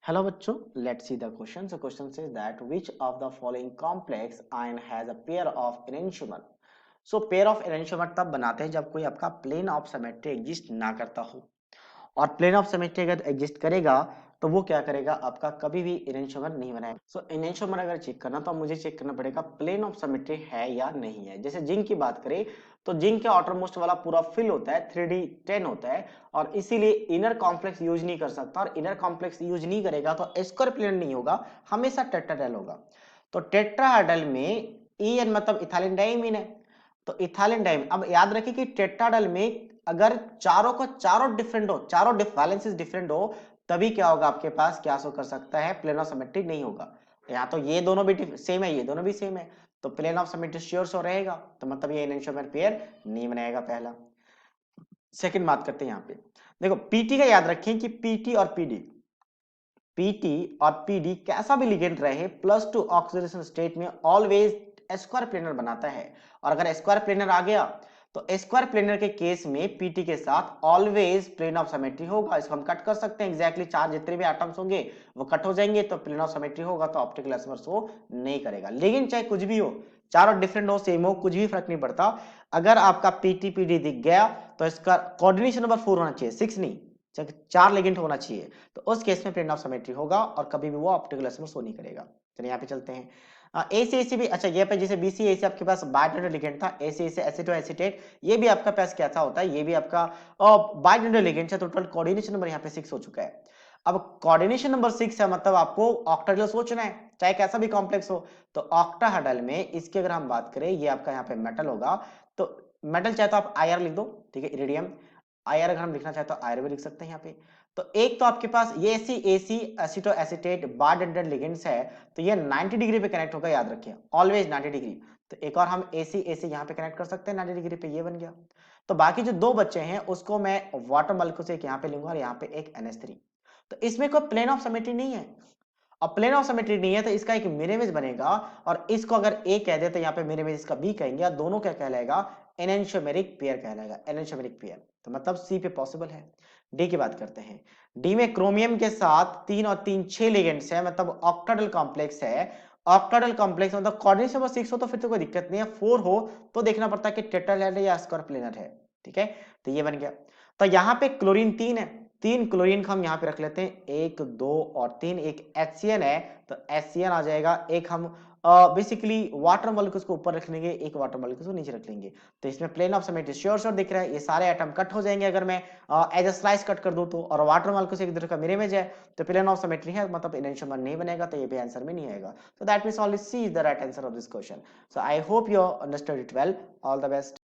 Hello बच्चों, let's see the question. So question says that which of the following complex ion has a pair of enantiomer? So pair of enantiomer तब बनाते हैं जब कोई आपका plane of symmetry exist ना करता हो और प्लेन ऑफ सिमेट्री अगर एग्जिस्ट करेगा तो वो क्या करेगा आपका कभी भी इरेंशियोमर नहीं बनाएगा। सो इरेंशियोमर अगर चेक करना तो मुझे चेक करना पड़ेगा प्लेन ऑफ सिमेट्री है या नहीं है। जैसे जिंक की बात करें तो जिंक के आउटर मोस्ट वाला पूरा फिल होता है 3D10 होता है और इसीलिए इनर कॉम्प्लेक्स यूज नहीं कर सकता और इनर कॉम्प्लेक्स यूज नहीं करेगा तो स्क्वायर प्लेन नहीं होगा, हमेशा टेट्राहेड्रल होगा। तो टेट्राहेड्रल में EN मतलब इथाइलिन डाइमीन है। तो इथाइलिन डाइमीन, अब याद रखिए कि टेट्राहेड्रल में अगर चारों को चारों डिफरेंट हो, चारों वैलेंसीज डिफरेंट हो, तभी क्या होगा आपके पास क्या शो कर सकता है, प्लेन ऑफ सिमेट्री नहीं होगा। या तो ये दोनों भी सेम है, ये दोनों भी सेम है, तो plane of symmetry sure show रहेगा, तो मतलब ये एनंशियोमर पेयर नहीं बनाएगा पहला। सेकंड बात करते हैं यहाँ पे, देखो पीटी का याद रखें कि पीटी और पीडी कैसा भी लिगेंड रहे +2 ऑक्सीडेशन स्टेट में ऑलवेज स्क्वायर प्लेनर बनाता है। और अगर स्क्वायर प्लेनर आ गया तो स्क्वायर प्लेनर के केस में पीटी के साथ ऑलवेज प्लेन ऑफ सिमेट्री होगा। इसको हम कट कर सकते हैं, एग्जैक्टली चार जितने भी एटम्स होंगे वो कट हो जाएंगे तो प्लेन ऑफ सिमेट्री होगा, तो ऑप्टिकल आइसोमर शो नहीं करेगा। लेकिन चाहे कुछ भी हो, चारों डिफरेंट हो सेम हो, कुछ भी फर्क नहीं पड़ता, अगर आपका पीटी पीडी दिख गया तो इसका कोऑर्डिनेशन नंबर 4 होना चाहिए, 6 नहीं, चार लिगेंड होना चाहिए, तो उस केस में प्लेन ऑफ सिमेट्री होगा और कभी भी वो ऑप्टिकल आइसोमर शो नहीं करेगा। चलिए यहाँ पे चलते हैं। एसी भी, अच्छा ये पे जैसे बीसी एसी आपके पास बाइडेंटल लिगेंड था, एसी से एसिटो एसिटेट, ये भी आपका पास क्या था होता है, ये भी आपका बाइडेंटल लिगेंड है। तो टोटल कोऑर्डिनेशन नंबर यहाँ पे 6 हो चुका है। अब कोऑर्डिनेशन नंबर 6 है मतलब आपको ऑक्टाहेड्रल सोचना है, चाहे कैसा भी कॉम्प्लेक्स हो। तो ऑक्टाहेड्रल में इसकी अगर हम बात करें, ये आपका यहाँ पे मेटल होगा, तो मेटल चाहे तो आप आईआर लिख दो, ठीक है, इरिडियम। आईआर अगर हम लिखना चाहे तो आईआर भी लिख सकते हैं यहाँ पे। तो एक तो आपके पास ये एसी एसिटो एसिटेट बाइडेंटल लिगेंड्स है, तो ये 90 डिग्री पे कनेक्ट होगा, याद रखिए ऑलवेज 90 डिग्री। तो एक और हम एसी यहाँ पे कनेक्ट कर सकते हैं 90 डिग्री पे, ये बन गया। तो बाकी जो दो बच्चे हैं उसको मैं वाटर मॉलिक्यूल से एक यहाँ पे लूंगा और यहाँ पे एक NH3। तो इसमें कोई प्लेन ऑफ सिमेट्री नहीं है, और प्लेन ऑफ सिमेट्री नहीं है तो इसका एक मिरर इमेज बनेगा, और इसको अगर ए कह दे तो यहाँ पे मिरर इमेज इसका बी कहेंगे, और दोनों क्या कहलाएगा, एनेंशियोमेरिक पेयर कहलाएगा, एनेंशियोमेरिक पेयर। तो मतलब सी पे पॉसिबल है। डी की बात करते हैं। डी में क्रोमियम के साथ 3 और 3 6 लिगेंड्स है, मतलब ऑक्टाहेड्रल कॉम्प्लेक्स है। ऑक्टाहेड्रल कॉम्प्लेक्स मतलब कोऑर्डिनेशन नंबर 6 हो तो फिर तो कोई दिक्कत नहीं है, 4 हो तो देखना पड़ता है कि टेट्राहेड्रल है या स्क्वायर प्लेनर है, ठीक है। तो ये बन गया। तो यहाँ पे क्लोरीन 3 है, 3 क्लोरीन का हम यहाँ पे रख लेते हैं, 1 2 और 3, एक HCN है तो HCN आ जाएगा, एक हम बेसिकली वाटर मॉलिक्यूल्स को ऊपर रख लेंगे, एक वाटर मॉलिक्यूल्स को नीचे रख लेंगे। तो इसमें प्लेन ऑफ सिमेट्री श्योर दिख रहा है, ये सारे एटम कट हो जाएंगे अगर मैं एज अ स्लाइस कट कर दूं तो, और वाटर मॉलिक्यूल्स एक दूसरे का मिरर इमेज है तो प्लेन ऑफ सिमेट्री है, मतलब इनेंशियोमर नहीं बनेगा, तो ये भी आंसर में नहीं आएगा। तो that means only C is the right answer of this question. So I hope you understood it well. All the best.